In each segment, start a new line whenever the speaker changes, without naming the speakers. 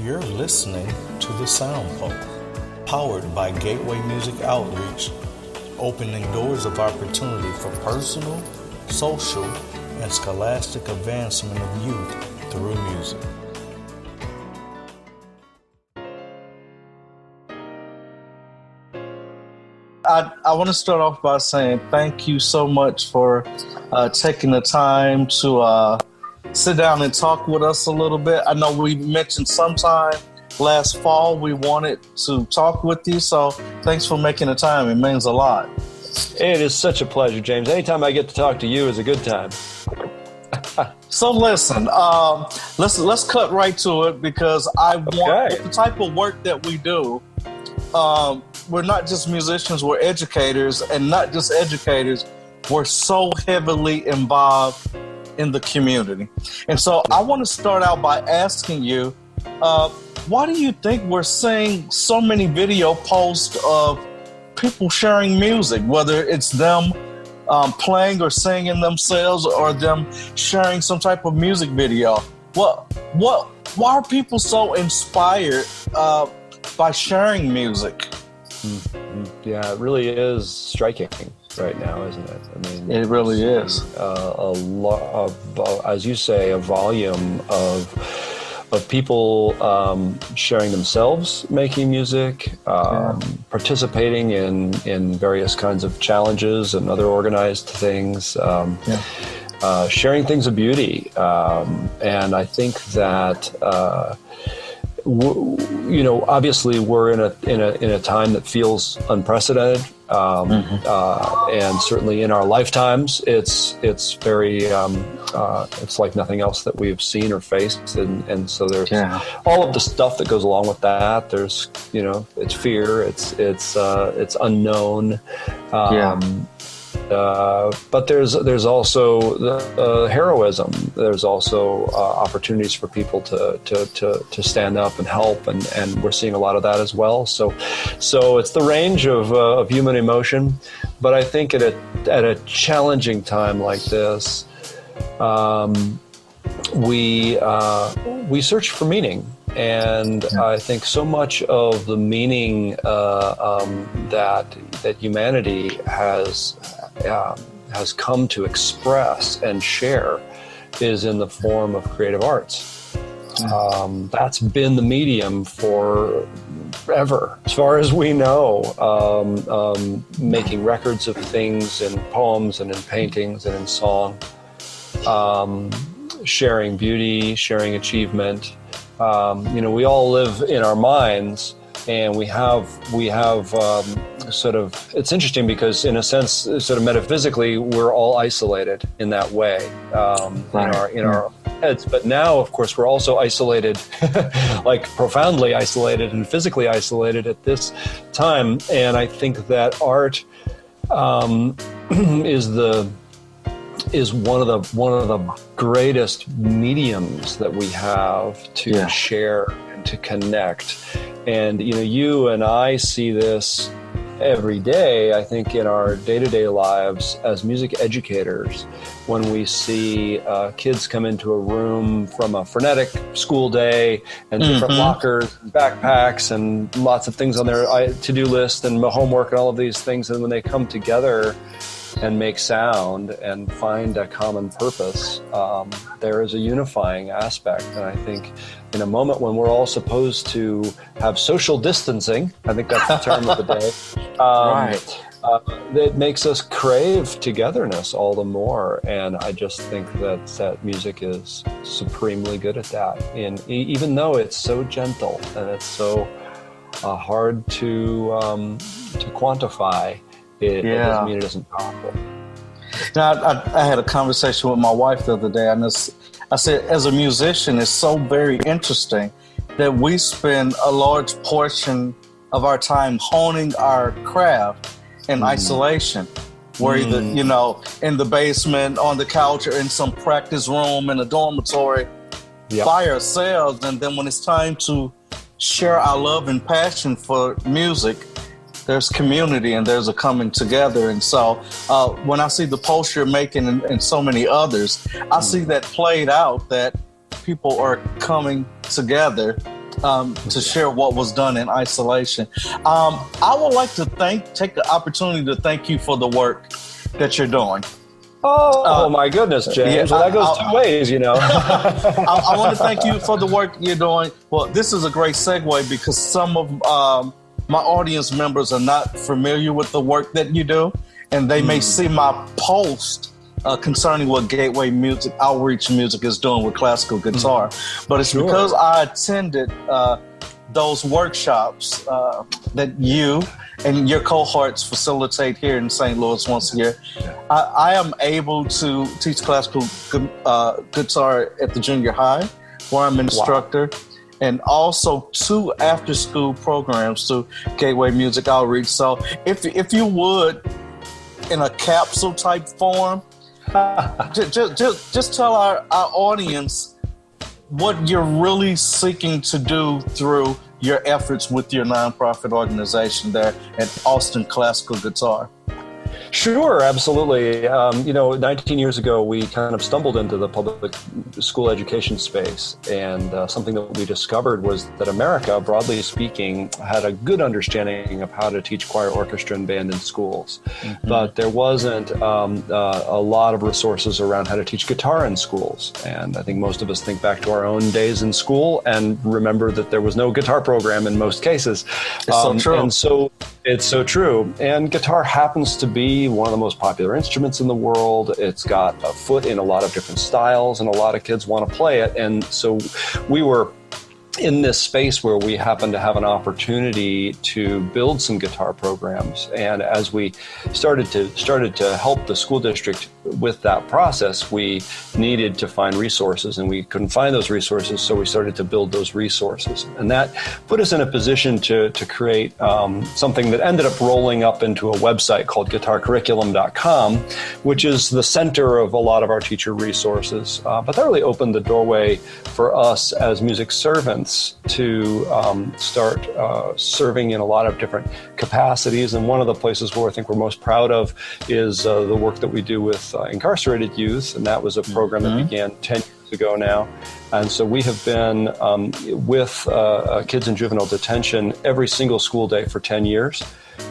You're listening to the SoundPost, powered by Gateway Music Outreach, opening doors of opportunity for personal, social, and scholastic advancement of youth through music.
I want to start off by saying thank you so much for taking the time to sit down and talk with us a little bit. I know we mentioned sometime last fall we wanted to talk with you, so thanks for making the time. It means a lot.
It is such a pleasure, James. Anytime I get to talk to you is a good time.
So listen, let's cut right to it because I want the type of work that we do. We're not just musicians, we're educators, and not just educators, we're so heavily involved in the community. And so I want to start out by asking you, why do you think we're seeing so many video posts of people sharing music, whether it's them playing or singing themselves or them sharing some type of music video? Why are people so inspired by sharing music?
Yeah, it really is striking right now, isn't it? I mean,
it really is.
A lot of, as you say, a volume of people sharing themselves, making music, participating in various kinds of challenges and other organized things, sharing things of beauty, and I think that. Obviously we're in a time that feels unprecedented, and certainly in our lifetimes, it's very it's like nothing else that we've seen or faced, and so there's all of the stuff that goes along with that. There's it's fear, it's unknown. But there's also the heroism. There's also opportunities for people to stand up and help, and we're seeing a lot of that as well. So it's the range of human emotion. But I think at a challenging time like this, we search for meaning. And I think so much of the meaning that humanity has come to express and share is in the form of creative arts. That's been the medium forever, as far as we know. Making records of things in poems and in paintings and in song, sharing beauty, sharing achievement. We all live in our minds, and we have sort of, it's interesting because in a sense, sort of metaphysically, we're all isolated in that way, in our heads. But now, of course, we're also isolated, like profoundly isolated and physically isolated at this time. And I think that art is one of the greatest mediums that we have to share and to connect. And you and I see this every day, I think, in our day-to-day lives as music educators, when we see kids come into a room from a frenetic school day and different lockers and backpacks and lots of things on their to-do list and homework and all of these things, and when they come together and make sound and find a common purpose, there is a unifying aspect. And I think in a moment when we're all supposed to have social distancing, I think that's the term of the day, it makes us crave togetherness all the more. And I just think that music is supremely good at that. And even though it's so gentle and it's so hard to quantify, it doesn't mean it isn't powerful.
Now, I had a conversation with my wife the other day, and I said, as a musician, it's so very interesting that we spend a large portion of our time honing our craft in isolation. We're either, in the basement, on the couch, or in some practice room in a dormitory by ourselves. And then when it's time to share our love and passion for music, there's community and there's a coming together. And so when I see the post you're making and so many others, I see that played out, that people are coming together to share what was done in isolation. I would like to take the opportunity to thank you for the work that you're doing.
Oh my goodness, James.
Yeah,
well, that goes two ways, you know.
I want to thank you for the work you're doing. Well, this is a great segue because some of my audience members are not familiar with the work that you do, and they may see my post concerning what Gateway Music Outreach Music is doing with classical guitar. But it's because I attended those workshops that you and your cohorts facilitate here in St. Louis once a year. I am able to teach classical guitar at the junior high, where I'm an instructor, and also 2 after-school programs through Gateway Music Outreach. So if you would, in a capsule type form, just tell our audience what you're really seeking to do through your efforts with your nonprofit organization there at Austin Classical Guitar.
Sure, absolutely. 19 years ago, we kind of stumbled into the public school education space, and something that we discovered was that America, broadly speaking, had a good understanding of how to teach choir, orchestra, and band in schools. But there wasn't a lot of resources around how to teach guitar in schools. And I think most of us think back to our own days in school and remember that there was no guitar program in most cases.
It's so true.
And so it's so true. And guitar happens to be one of the most popular instruments in the world. It's got a foot in a lot of different styles, and a lot of kids want to play it. And so we were in this space where we happened to have an opportunity to build some guitar programs. And as we started to help the school district with that process, we needed to find resources, and we couldn't find those resources, so we started to build those resources. And that put us in a position to create something that ended up rolling up into a website called guitarcurriculum.com, which is the center of a lot of our teacher resources. But that really opened the doorway for us as music servants to start serving in a lot of different capacities. And one of the places where I think we're most proud of is the work that we do with incarcerated youth. And that was a program that began 10 years ago now. And so we have been with kids in juvenile detention every single school day for 10 years.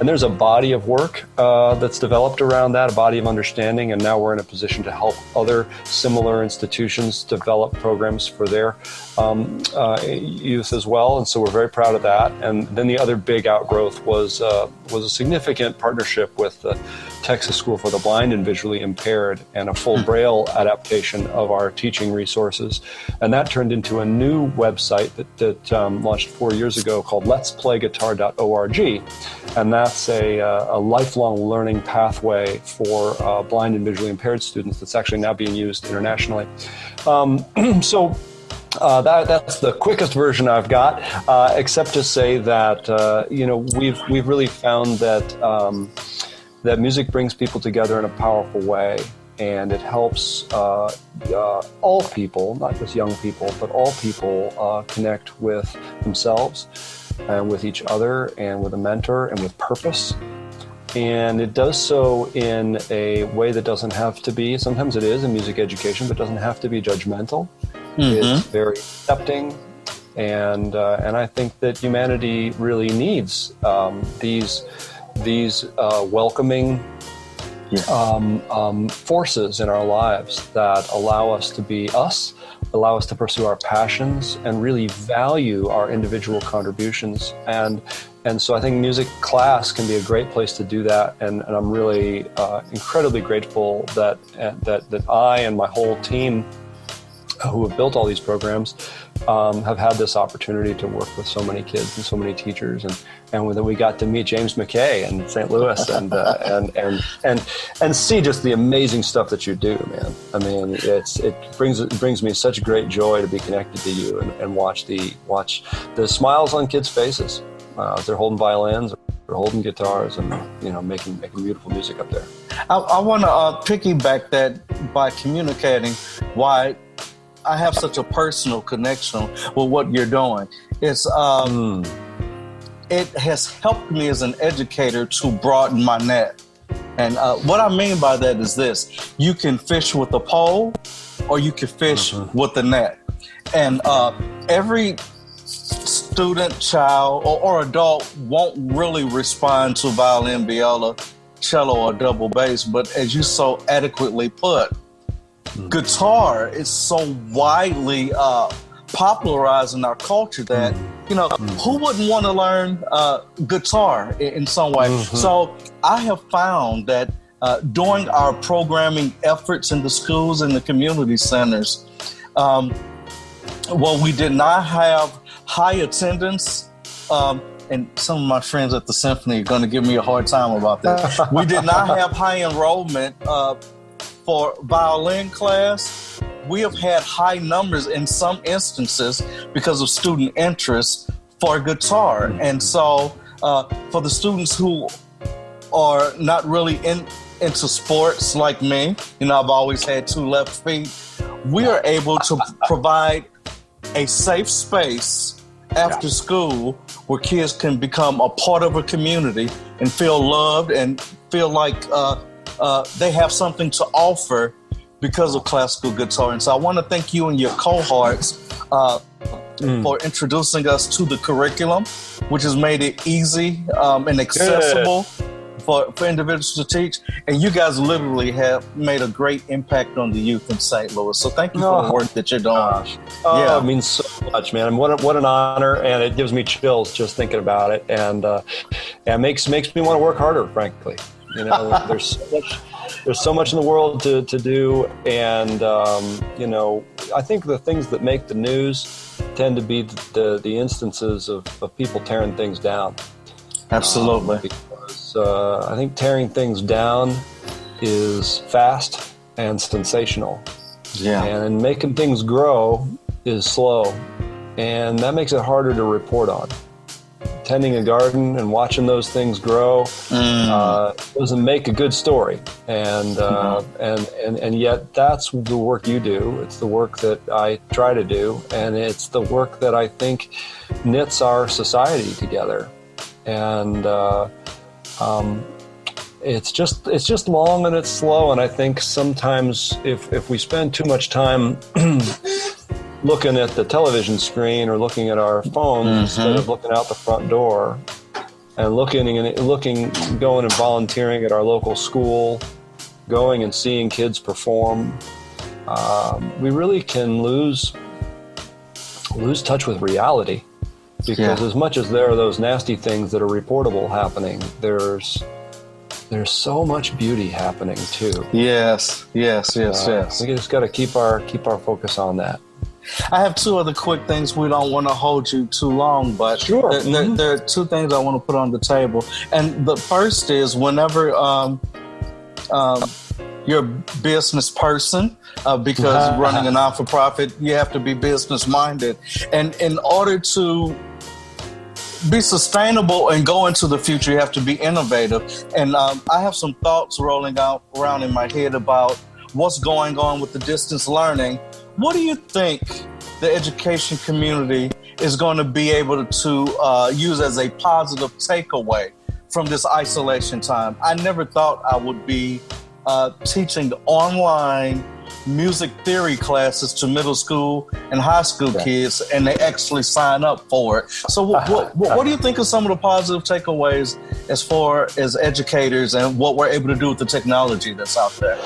And there's a body of work that's developed around that, a body of understanding, and now we're in a position to help other similar institutions develop programs for their youth as well. And so we're very proud of that. And then the other big outgrowth was a significant partnership with the Texas School for the Blind and Visually Impaired and a full Braille adaptation of our teaching resources. And that turned into a new website that launched 4 years ago called letsplayguitar.org. And that's a lifelong learning pathway for blind and visually impaired students that's actually now being used internationally. So that's the quickest version I've got, except to say that we've really found that music brings people together in a powerful way, and it helps all people, not just young people, but all people connect with themselves and with each other and with a mentor and with purpose. And it does so in a way that doesn't have to be, sometimes it is in music education, but doesn't have to be judgmental. It's very accepting. And I think that humanity really needs these welcoming forces in our lives that allow us to be us, allow us to pursue our passions, and really value our individual contributions. And so I think music class can be a great place to do that. And I'm really incredibly grateful that I and my whole team who have built all these programs have had this opportunity to work with so many kids and so many teachers, and that we got to meet James McKay in St. Louis and see just the amazing stuff that you do, man. I mean, it brings me such great joy to be connected to you and watch the smiles on kids' faces as they're holding violins or holding guitars and making beautiful music up there.
I want to piggyback that by communicating why I have such a personal connection with what you're doing. It has helped me as an educator to broaden my net. And what I mean by that is this: you can fish with a pole or you can fish with the net. And every student, child, or adult won't really respond to violin, viola, cello, or double bass. But as you so adequately put, guitar is so widely popularized in our culture that, who wouldn't want to learn guitar in some way? So I have found that during our programming efforts in the schools and the community centers, we did not have high attendance, and some of my friends at the symphony are going to give me a hard time about that. We did not have high enrollment for violin class. We have had high numbers in some instances because of student interest for guitar. And so for the students who are not really into sports like me, I've always had 2 left feet, we are able to provide a safe space after school where kids can become a part of a community and feel loved and feel like they have something to offer because of classical guitar. And so I want to thank you and your cohorts for introducing us to the curriculum, which has made it easy and accessible for individuals to teach. And you guys literally have made a great impact on the youth in St. Louis. So thank you for the work that you're doing.
It means so much, man. What an honor, and it gives me chills just thinking about it, and makes me want to work harder, frankly. There's so much in the world to do, and I think the things that make the news tend to be the instances of people tearing things down.
Absolutely.
Because I think tearing things down is fast and sensational. Yeah. And making things grow is slow, and that makes it harder to report on. Tending a garden and watching those things grow doesn't make a good story, and yet that's the work you do. It's the work that I try to do, and it's the work that I think knits our society together. And it's just long and it's slow, and I think sometimes if we spend too much time looking at the television screen or looking at our phones instead of looking out the front door and going and volunteering at our local school, going and seeing kids perform, we really can lose touch with reality, because as much as there are those nasty things that are reportable happening, there's so much beauty happening too. Yes. We just got to keep our focus on that.
I have 2 other quick things. We don't want to hold you too long, but
sure.
There are 2 things I want to put on the table. And the first is, whenever you're a business person, because running a non-for-profit, you have to be business-minded. And in order to be sustainable and go into the future, you have to be innovative. And I have some thoughts rolling around in my head about what's going on with the distance learning. What do you think the education community is going to be able to use as a positive takeaway from this isolation time? I never thought I would be teaching online music theory classes to middle school and high school kids, and they actually sign up for it. So what do you think are some of the positive takeaways as far as educators and what we're able to do with the technology that's out there?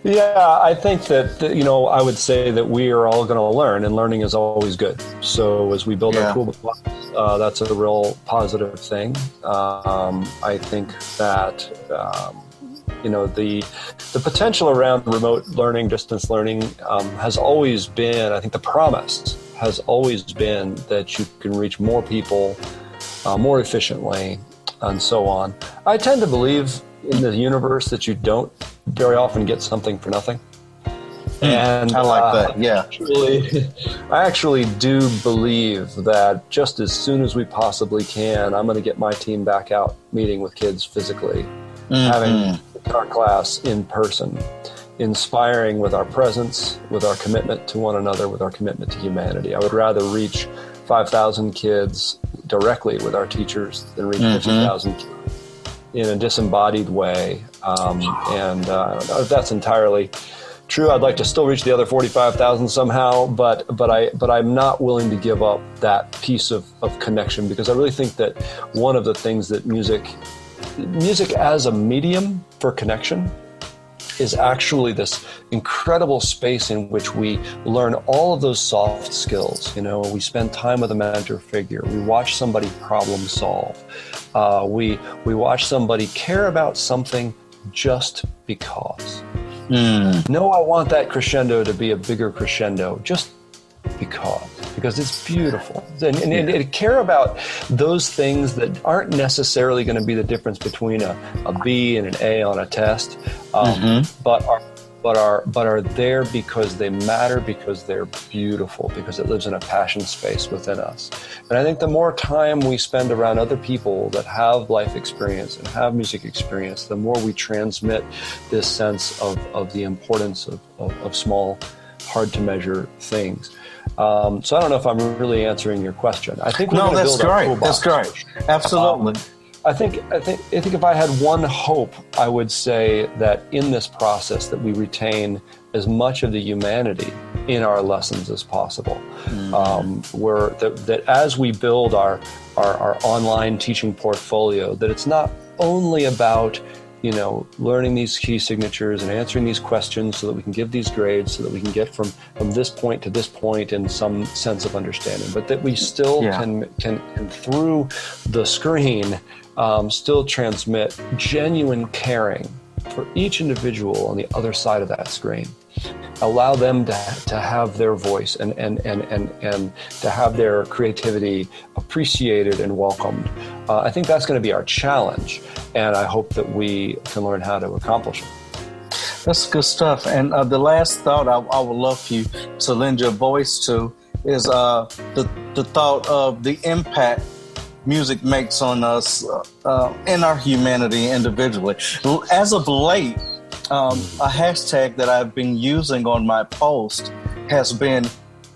Yeah, I think that, I would say that we are all going to learn, and learning is always good. So as we build our toolbox, that's a real positive thing. I think that, the potential around remote learning, distance learning, has always been, I think the promise has always been that you can reach more people more efficiently and so on. I tend to believe in the universe that you don't very often get something for nothing. And
I like that. Yeah.
I actually do believe that just as soon as we possibly can, I'm going to get my team back out meeting with kids physically, having our class in person, inspiring with our presence, with our commitment to one another, with our commitment to humanity. I would rather reach 5,000 kids directly with our teachers than reach 50,000 kids in a disembodied way. I don't know if that's entirely True, I'd like to still reach the other 45,000 somehow, but I'm not willing to give up that piece of connection, because I really think that one of the things that music as a medium for connection is actually this incredible space in which we learn all of those soft skills. You know, we spend time with a mentor figure. We watch somebody problem solve. We watch somebody care about something just because. No, I want that crescendo to be a bigger crescendo just because it's beautiful. And care about those things that aren't necessarily going to be the difference between a B and an A on a test, but are there because they matter, because they're beautiful, because it lives in a passion space within us. And I think the more time we spend around other people that have life experience and have music experience, the more we transmit this sense of the importance of small, hard to measure things. So I don't know if I'm really answering your question. I think we're going to build a toolbox.
That's great. Absolutely.
I think if I had one hope, I would say that in this process that we retain as much of the humanity in our lessons as possible. That as we build our online teaching portfolio, that it's not only about, you know, learning these key signatures and answering these questions so that we can give these grades, so that we can get from this point to this point in some sense of understanding, but that we still can through the screen still transmit genuine caring for each individual on the other side of that screen. Allow them to have their voice and to have their creativity appreciated and welcomed. I think that's going to be our challenge, and I hope that we can learn how to accomplish it.
That's good stuff. And the last thought I would love for you to lend your voice to is the thought of the impact music makes on us in our humanity individually. As of late, a hashtag that I've been using on my post has been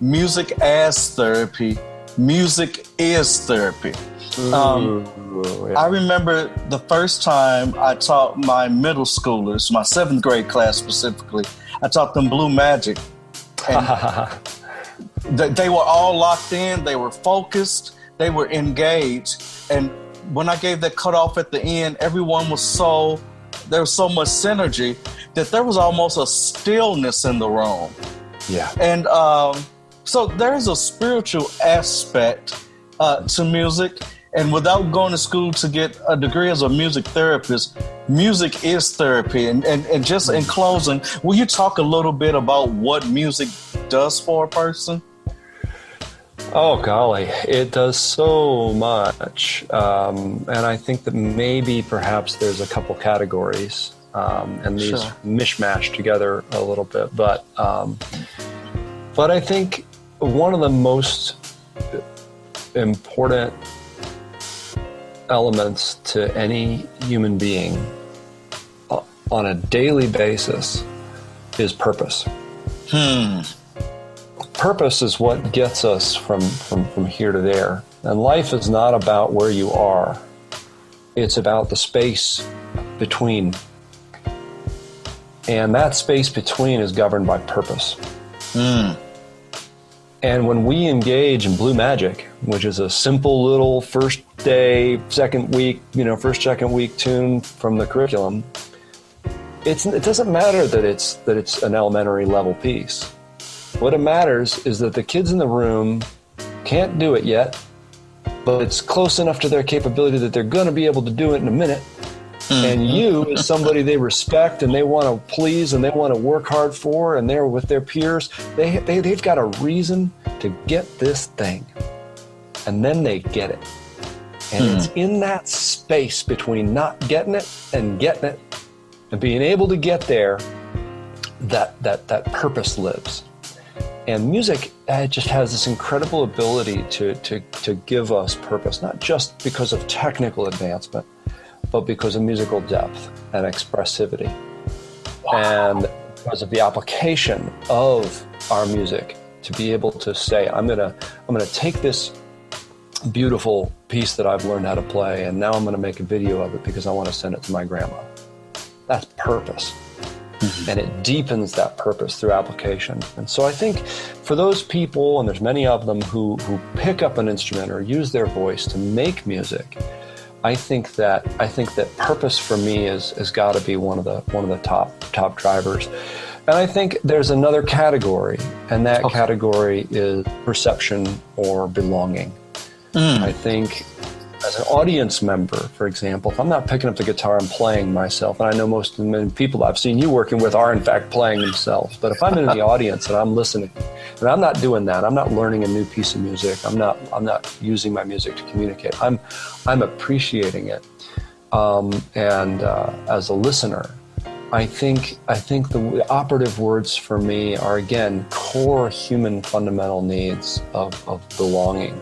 music as therapy. Music is therapy. I remember the first time I taught my middle schoolers, my 7th grade class specifically, I taught them Blue Magic. And they were all locked in, they were focused, they were engaged. And when I gave that cutoff at the end, everyone was there was so much synergy that there was almost a stillness in the room.
Yeah.
And so there's a spiritual aspect to music. And without going to school to get a degree as a music therapist, music is therapy. And just in closing, will you talk a little bit about what music does for a person?
Oh, golly, it does so much. And I think that maybe perhaps there's a couple categories, and these mishmash together a little bit. But I think one of the most important elements to any human being on a daily basis is purpose. Purpose is what gets us from here to there. And life is not about where you are. It's about the space between. And that space between is governed by purpose. And when we engage in Blue Magic, which is a simple little first day, second week tune from the curriculum, it doesn't matter that it's an elementary level piece. What it matters is that the kids in the room can't do it yet, but it's close enough to their capability that they're going to be able to do it in a minute. And you, as somebody they respect and they want to please and they want to work hard for, and they're with their peers, they've got a reason to get this thing. And then they get it. And it's in that space between not getting it and getting it and being able to get there that purpose lives. And music just has this incredible ability to give us purpose, not just because of technical advancement, but because of musical depth and expressivity. And because of the application of our music to be able to say, I'm gonna take this beautiful piece that I've learned how to play, and now I'm gonna make a video of it because I want to send it to my grandma. That's purpose. and it deepens that purpose through application. And so I think for those people, and there's many of them who pick up an instrument or use their voice to make music, I think that purpose for me has got to be one of the top drivers. And I think there's another category, and that category is perception or belonging. I think as an audience member, for example, if I'm not picking up the guitar and playing myself, and I know most of the many people I've seen you working with are in fact playing themselves, but if I'm in the audience and I'm listening, and I'm not doing that, I'm not learning a new piece of music, I'm not using my music to communicate, I'm appreciating it, and as a listener, I think the operative words for me are, again, core human fundamental needs of belonging,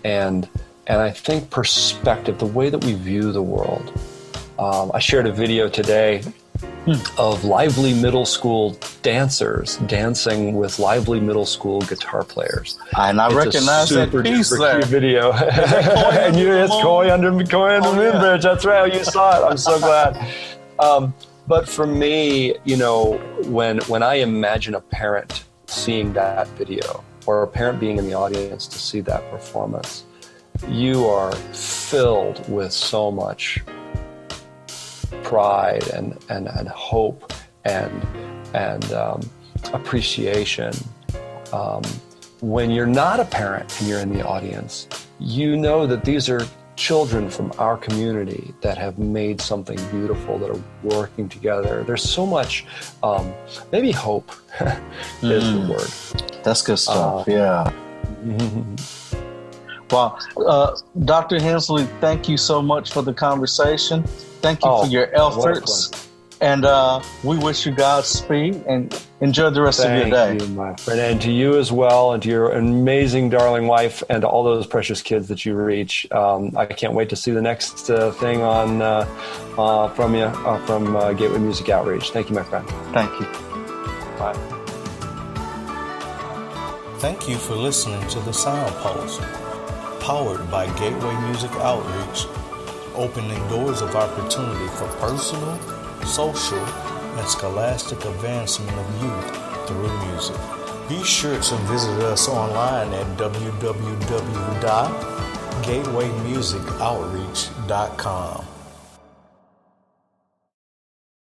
and I think perspective, the way that we view the world. I shared a video today of lively middle school dancers dancing with lively middle school guitar players.
And I recognize that piece there.
Video. And it's Koi under Moonbridge. That's right. You saw it. I'm so glad. But for me, when I imagine a parent seeing that video, or a parent being in the audience to see that performance, you are filled with so much pride and hope and appreciation. When you're not a parent and you're in the audience, you know that these are children from our community that have made something beautiful, that are working together. There's so much, maybe hope is the word.
That's good stuff. Yeah. Well, Dr. Hinsley, thank you so much for the conversation. Thank you for your efforts. And we wish you Godspeed and enjoy the rest of your day.
Thank you, my friend. And to you as well, and to your amazing, darling wife, and to all those precious kids that you reach. I can't wait to see the next thing on from you, from Gateway Music Outreach. Thank you, my friend.
Thank you.
Bye.
Thank you for listening to the SoundPost, powered by Gateway Music Outreach, opening doors of opportunity for personal, social, and scholastic advancement of youth through music. Be sure to visit us online at www.gatewaymusicoutreach.com.